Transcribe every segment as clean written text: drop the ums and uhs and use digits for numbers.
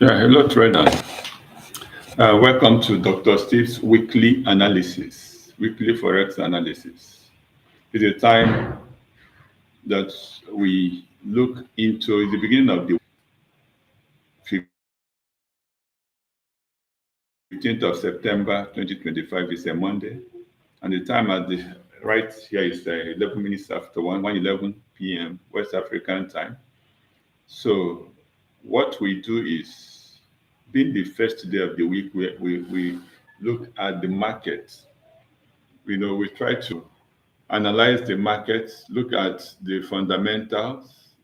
Yeah, hello traders. Welcome to Dr. Steve's weekly analysis, weekly Forex analysis. It's a time that we look into the beginning of the 15th of September 2025 is a Monday, and the time at the right here is 11 minutes after 1:11 p.m. West African time. So what we do is, being the first day of the week, we look at the market. We try to analyze the markets, look at the fundamentals,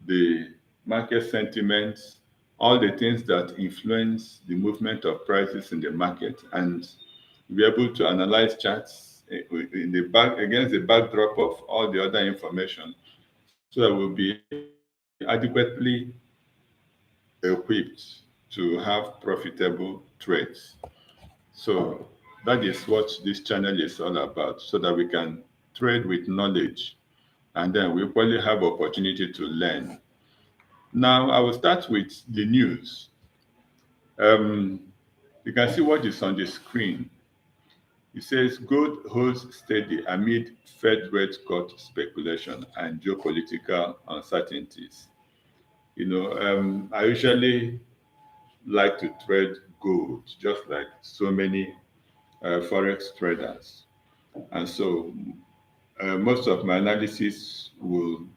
the market sentiments, all the things that influence the movement of prices in the market, and be able to analyze charts in the back against the backdrop of all the other information, so that we'll be adequately equipped to have profitable trades. So that is what this channel is all about, so that we can trade with knowledge, and then we probably have opportunity to learn. Now, I will start with the news. You can see what is on the screen. It says gold holds steady amid Fed rate cut speculation and geopolitical uncertainties. I usually like to trade gold, just like so many Forex traders. And so most of my analysis will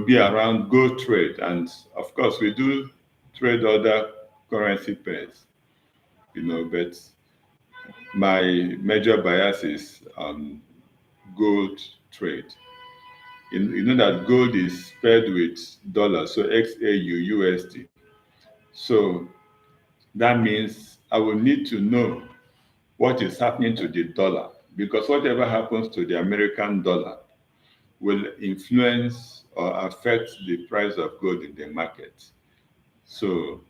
be around gold trade, and of course we do trade other currency pairs, but my major bias is gold trade. You know that gold is paired with dollars, so XAU USD. So that means I will need to know what is happening to the dollar, because whatever happens to the American dollar will influence or affect the price of gold in the market. So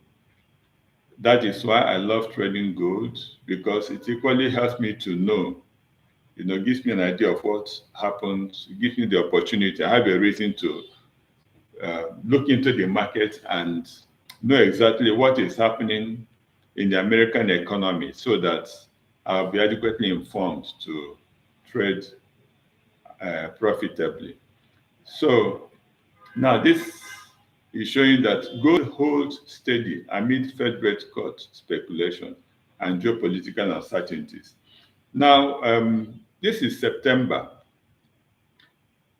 that is why I love trading gold, because it equally helps me to know, gives me an idea of what happens, gives me the opportunity. I have a reason to look into the market and know exactly what is happening in the American economy, so that I'll be adequately informed to trade profitably. So now this is showing that gold holds steady amid Fed rate cut speculation and geopolitical uncertainties. Now, this is September.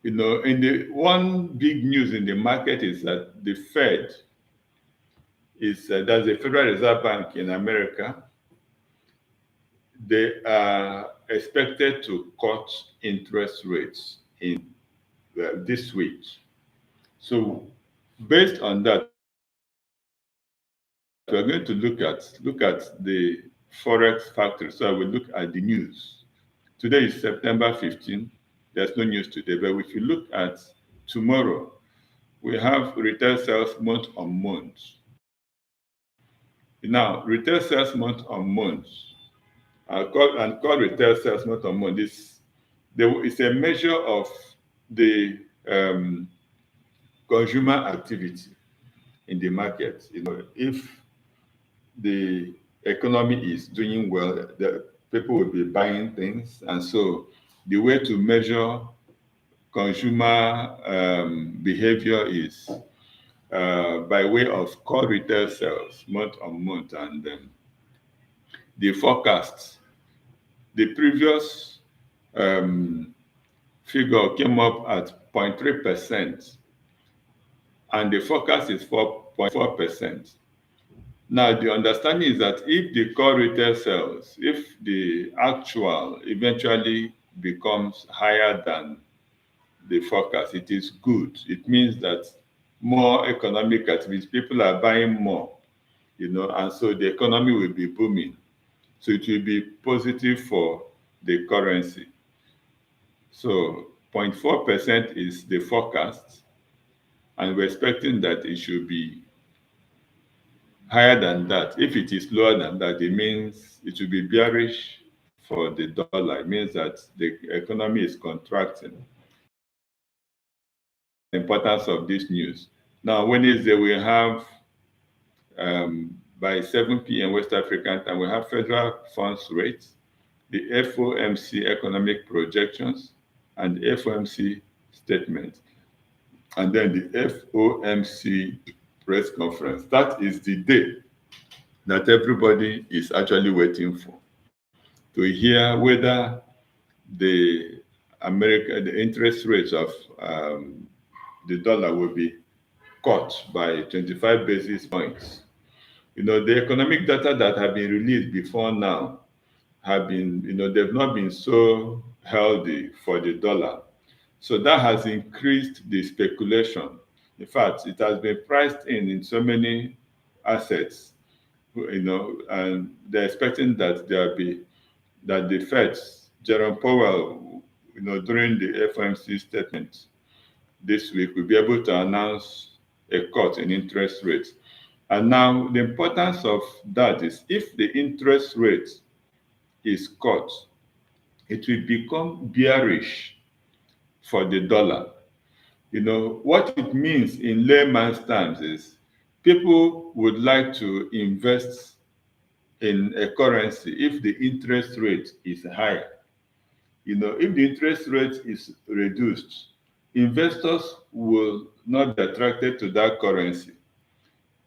In the one big news in the market is that the Fed that's the Federal Reserve Bank in America. They are expected to cut interest rates in this week. So based on that, we're going to look at the Forex factory. So I will look at the news. Today is September 15. There's no news today, but if you look at tomorrow, we have retail sales month on month. Now, retail sales month on month, call retail sales month on month. It's a measure of the consumer activity in the market. If the economy is doing well, the people will be buying things, and so the way to measure consumer behavior is by way of core retail sales month on month, and the forecasts. The previous figure came up at 0.3%, and the forecast is 4.4%. Now, the understanding is that if the core retail sales, if the actual eventually becomes higher than the forecast, it is good. It means that more economic activity, people are buying more, and so the economy will be booming. So it will be positive for the currency. So 0.4% is the forecast, and we're expecting that it should be higher than that. If it is lower than that, it means it will be bearish for the dollar. It means that the economy is contracting. The importance of this news. Now, Wednesday, we have by 7 p.m. West African time, we have federal funds rates, the FOMC economic projections, and the FOMC statement, and then the FOMC press conference. That is the day that everybody is actually waiting for, to hear whether the interest rates of the dollar will be cut by 25 basis points. The economic data that have been released before now have been, they've not been so healthy for the dollar. So that has increased the speculation. In fact, it has been priced in so many assets, and they're expecting that the Fed's Jerome Powell, during the FOMC statement this week, will be able to announce a cut in interest rates. And now the importance of that is, if the interest rate is cut, it will become bearish for the dollar. What it means in layman's terms is people would like to invest in a currency if the interest rate is higher. If the interest rate is reduced, investors will not be attracted to that currency.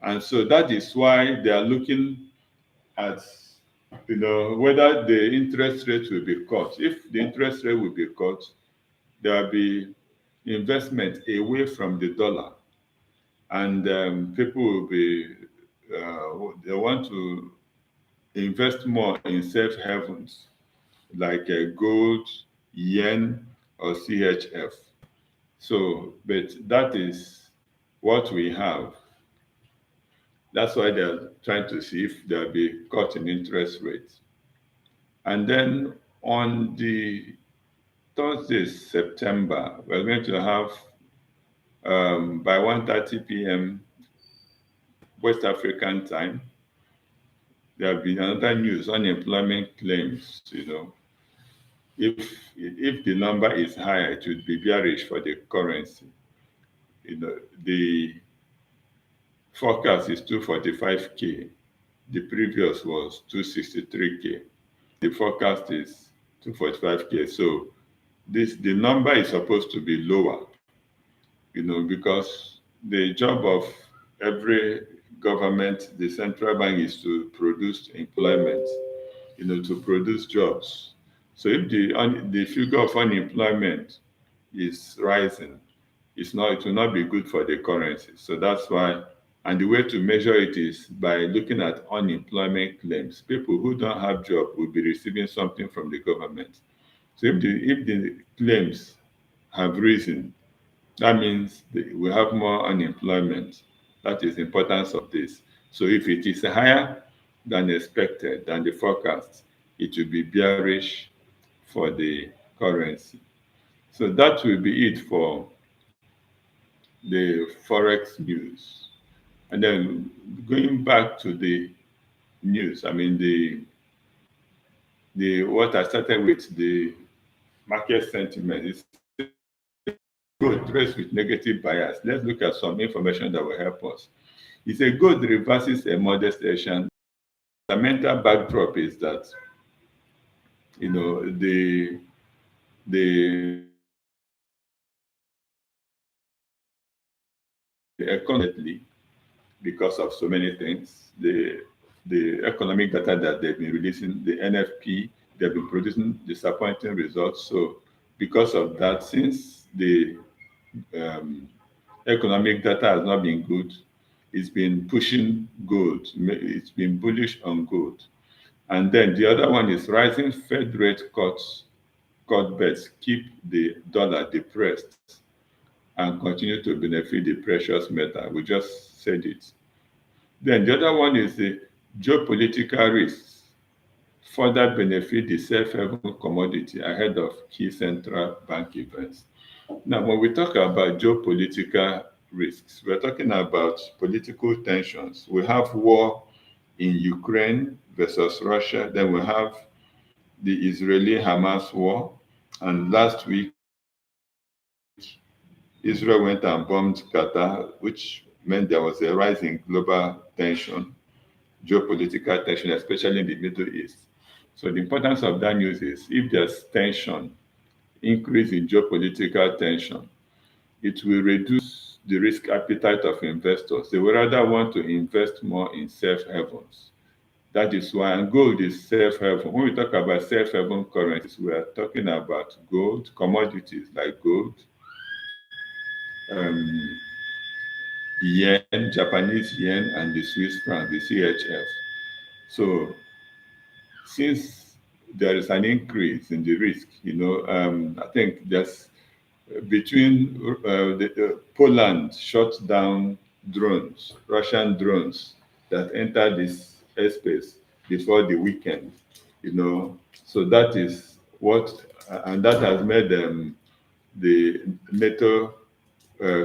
And so that is why they are looking at whether the interest rate will be cut. If the interest rate will be cut, there will be investment away from the dollar, and people will be they want to invest more in safe havens like gold, yen, or CHF. So, but that is what we have. That's why they're trying to see if there'll be cut in interest rates. And then on the Thursday, September, we're going to have by 1:30 p.m. West African time, there'll be another news, unemployment claims. If the number is higher, it would be bearish for the currency. The forecast is 245K. The previous was 263K. The forecast is 245K. So the number is supposed to be lower, because the job of every government, the central bank, is to produce employment, to produce jobs. So if the figure of unemployment is rising, it will not be good for the currency. So that's why, and the way to measure it is by looking at unemployment claims. People who don't have job will be receiving something from the government. So if the claims have risen, that means we have more unemployment. That is the importance of this. So if it is higher, than expected, than the forecast, it will be bearish for the currency. So that will be it for the Forex news. And then going back to the news, I mean the what I started with, the market sentiment is good dressed with negative bias. Let's look at some information that will help us. It's a good reverses a modest Asian. The mental backdrop is that the economically, because of so many things, the economic data that they've been releasing, the NFP, they've been producing disappointing results. So because of that, since the um, economic data has not been good, it's been pushing gold. It's been bullish on gold. And then the other one is rising Fed rate cuts, cut bets keep the dollar depressed and continue to benefit the precious metal. We just said it. Then the other one is the geopolitical risks further benefit the safe haven commodity ahead of key central bank events. Now, when we talk about geopolitical risks, we're talking about political tensions. We have war in Ukraine versus Russia. Then we have the Israeli-Hamas war. And last week, Israel went and bombed Qatar, which meant there was a rise in global tension, geopolitical tension, especially in the Middle East. So the importance of that news is if there's tension, increase in geopolitical tension, it will reduce the risk appetite of investors. They would rather want to invest more in safe havens. That is why, and gold is safe haven. When we talk about safe haven currencies, we are talking about gold, commodities like gold, um, yen, Japanese yen, and the Swiss franc, the CHF. So since there is an increase in the risk, I think there's between Poland shut down drones, Russian drones that entered this airspace before the weekend, So that is what, and that has made the NATO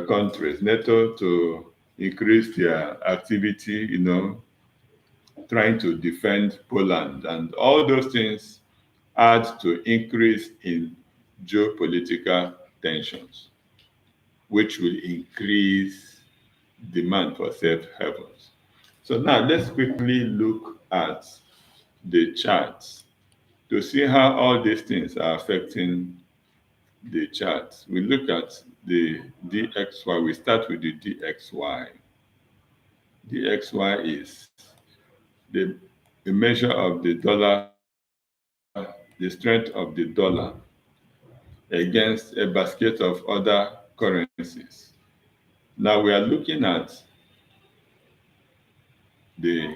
countries, NATO to increase their activity, trying to defend Poland. And all those things add to increase in geopolitical tensions, which will increase demand for safe havens. So now let's quickly look at the charts to see how all these things are affecting the charts. We look at the DXY. We start with the DXY. DXY is the measure of the dollar, the strength of the dollar against a basket of other currencies. Now we are looking at the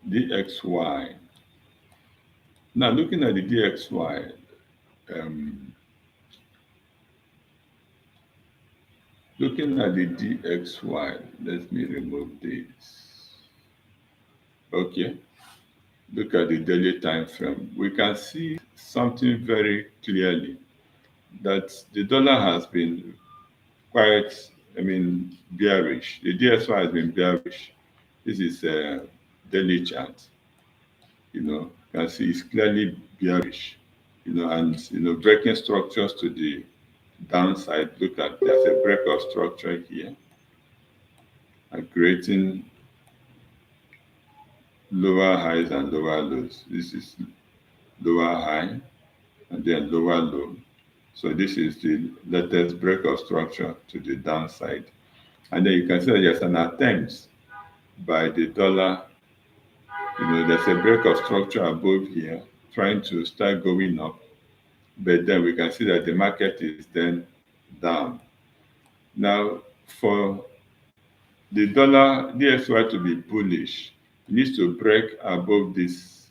DXY. Now looking at the DXY, um, looking at the DXY, let me remove this. Okay, look at the daily time frame. We can see something very clearly that the dollar has been quite, bearish. The DXY has been bearish. This is a daily chart. You can see it's clearly bearish. And breaking structures to the downside. Look at there's a break of structure here, and creating lower highs and lower lows. This is lower high and then lower low. So this is the latest break of structure to the downside. And then you can see that there's an attempt by the dollar. There's a break of structure above here, trying to start going up. But then we can see that the market is then down. Now, for the dollar DXY to be bullish, it needs to break above this,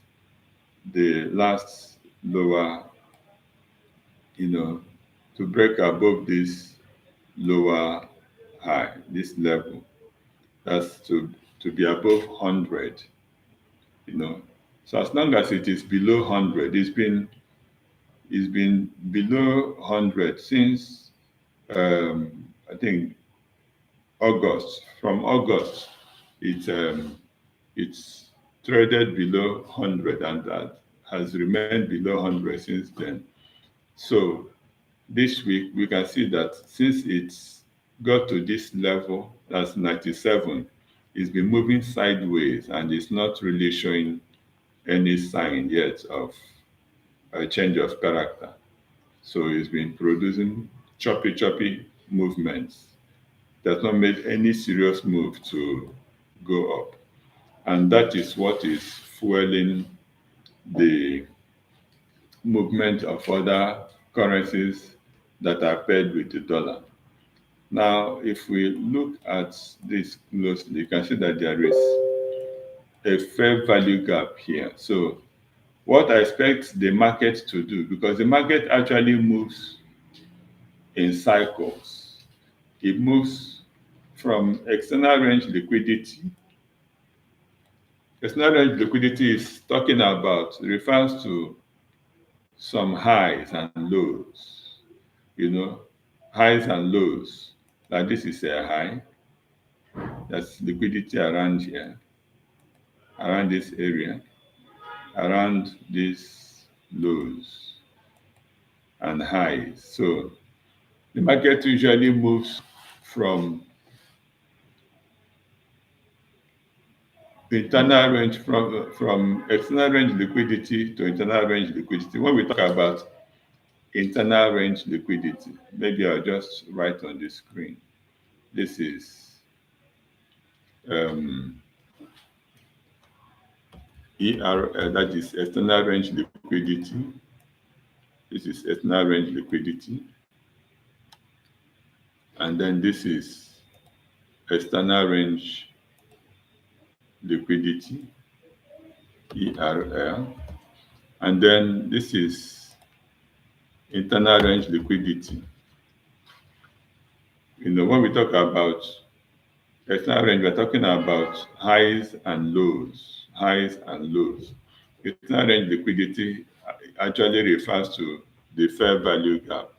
the last lower, to break above this high, this level. That's to be above 100. you know. So as long as it is below 100, it's been below 100 since I think August. From August, it's traded below 100, and that has remained below 100 since then. So this week we can see that since it's got to this level, that's 97, it's been moving sideways and it's not really showing any sign yet of a change of character. So it's been producing choppy movements. Does not make any serious move to go up. And that is what is fueling the movement of other currencies that are paired with the dollar. Now, if we look at this closely, you can see that there is a fair value gap here. So what I expect the market to do, because the market actually moves in cycles. It moves from external range liquidity. External range liquidity is talking about, refers to some highs and lows, highs and lows. Like this is a high, that's liquidity around here, around this area, around these lows and highs. So the market usually moves from internal range, from external range liquidity to internal range liquidity. When we talk about internal range liquidity, maybe I'll just write on the screen. This is that is external range liquidity. This is external range liquidity. And then this is external range liquidity, ERL. And then this is internal range liquidity. When we talk about external range, we're talking about highs and lows, highs and lows. External range liquidity actually refers to the fair value gap,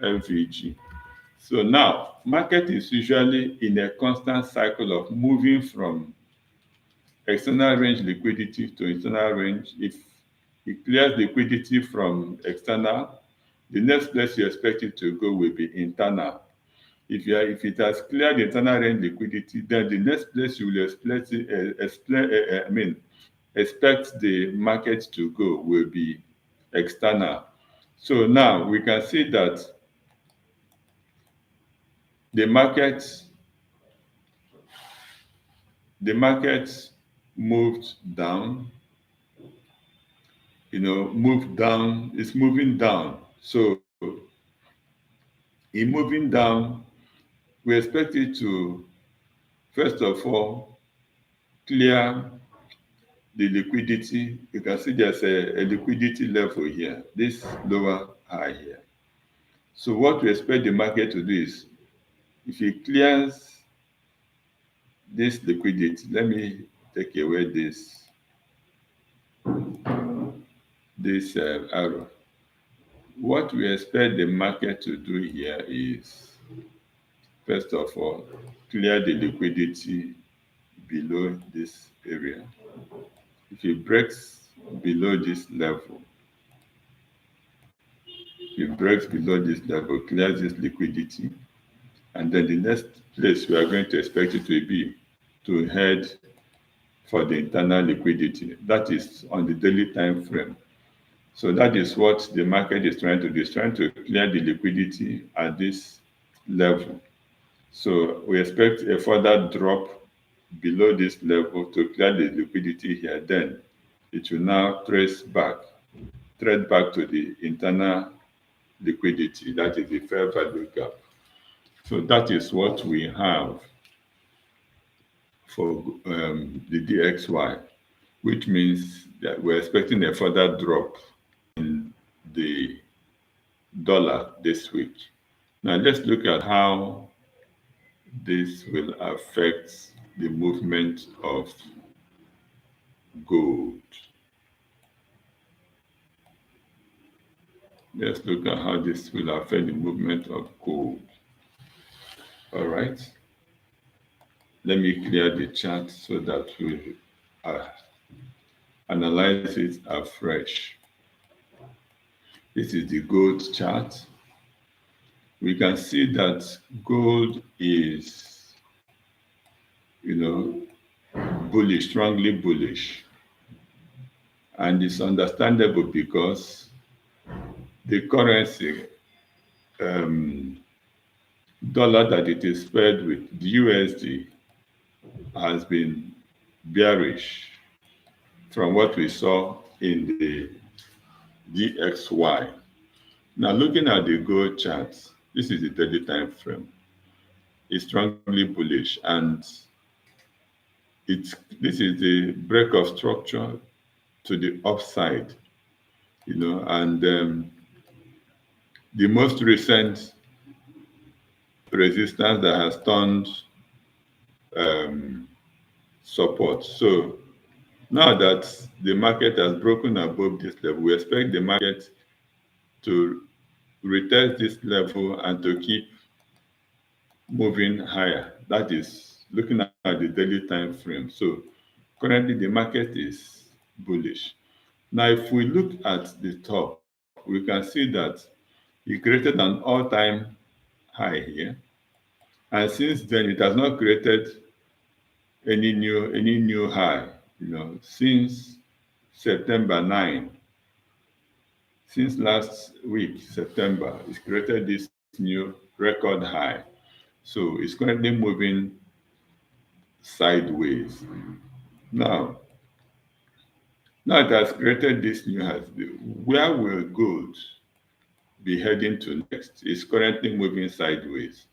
FVG. So now, market is usually in a constant cycle of moving from external range liquidity to internal range. If it clears liquidity from external, the next place you expect it to go will be internal. If it has cleared internal range liquidity, then the next place you will expect the market to go will be external. So now we can see that the market moved down, moved down, it's moving down. So in moving down, we expect it to, first of all, clear the liquidity. You can see there's a liquidity level here, this lower high here. So what we expect the market to do is, if it clears this liquidity, let me take away this arrow. What we expect the market to do here is, first of all, clear the liquidity below this area. If it breaks below this level, clears this liquidity, and then the next place we are going to expect it to be to head for the internal liquidity. That is on the daily time frame. So that is what the market is trying to do. It's trying to clear the liquidity at this level. So we expect a further drop below this level to clear the liquidity here. Then it will now trade back to the internal liquidity. That is the fair value gap. So that is what we have for the DXY, which means that we're expecting a further drop in the dollar this week. Now let's look at how this will affect the movement of gold. Let's look at how this will affect the movement of gold. All right. Let me clear the chart so that we uh, analyze it afresh. This is the gold chart. We can see that gold is, bullish, strongly bullish. And it's understandable because the currency, um, dollar that it is paired with, the USD, has been bearish from what we saw in the DXY. Now, looking at the gold chart, this is the daily time frame. It's strongly bullish, and it's this is the break of structure to the upside, and the most recent resistance that has turned um, support. So now that the market has broken above this level, we expect the market to retest this level and to keep moving higher. That is looking at the daily time frame. So currently the market is bullish. Now, if we look at the top, we can see that it created an all-time high here. And since then, it has not created any new high, since September 9. Since last week, September, it's created this new record high. So it's currently moving sideways. Now, it has created this new high. Where will gold be heading to next? It's currently moving sideways.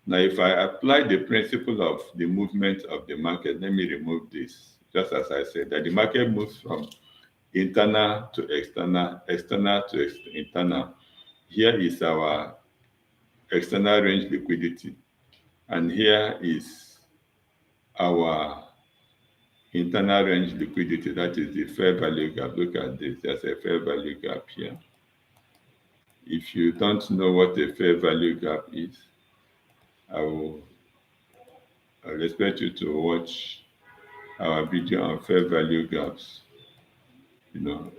Now, if I apply the principle of the movement of the market, let me remove this. Just as I said, that the market moves from internal to external, external to internal. Here is our external range liquidity, and here is our internal range liquidity. That is the fair value gap. Look at this. There's a fair value gap here. If you don't know what a fair value gap is, I'll expect you to watch our video on fair value gaps.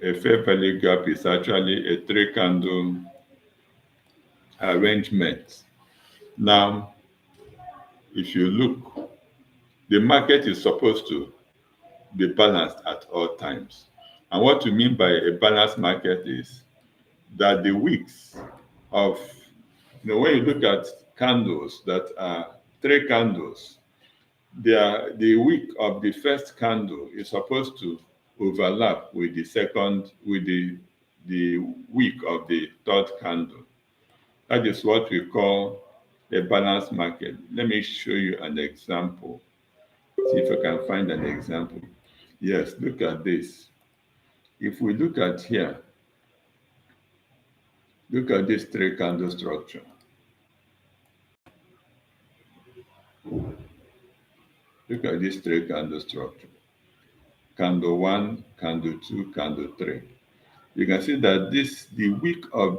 A fair value gap is actually a three candle arrangement. Now, if you look, the market is supposed to be balanced at all times. And what we mean by a balanced market is that the wicks of, when you look at candles that are three candles, the wick of the first candle is supposed to overlap with the second, with the wick of the third candle. That is what we call a balanced market. Let me show you an example. See if I can find an example. Yes, look at this. If we look at here, look at this three candle structure. Look at this three candle structure. Candle 1, candle 2, candle 3. You can see that the wick of this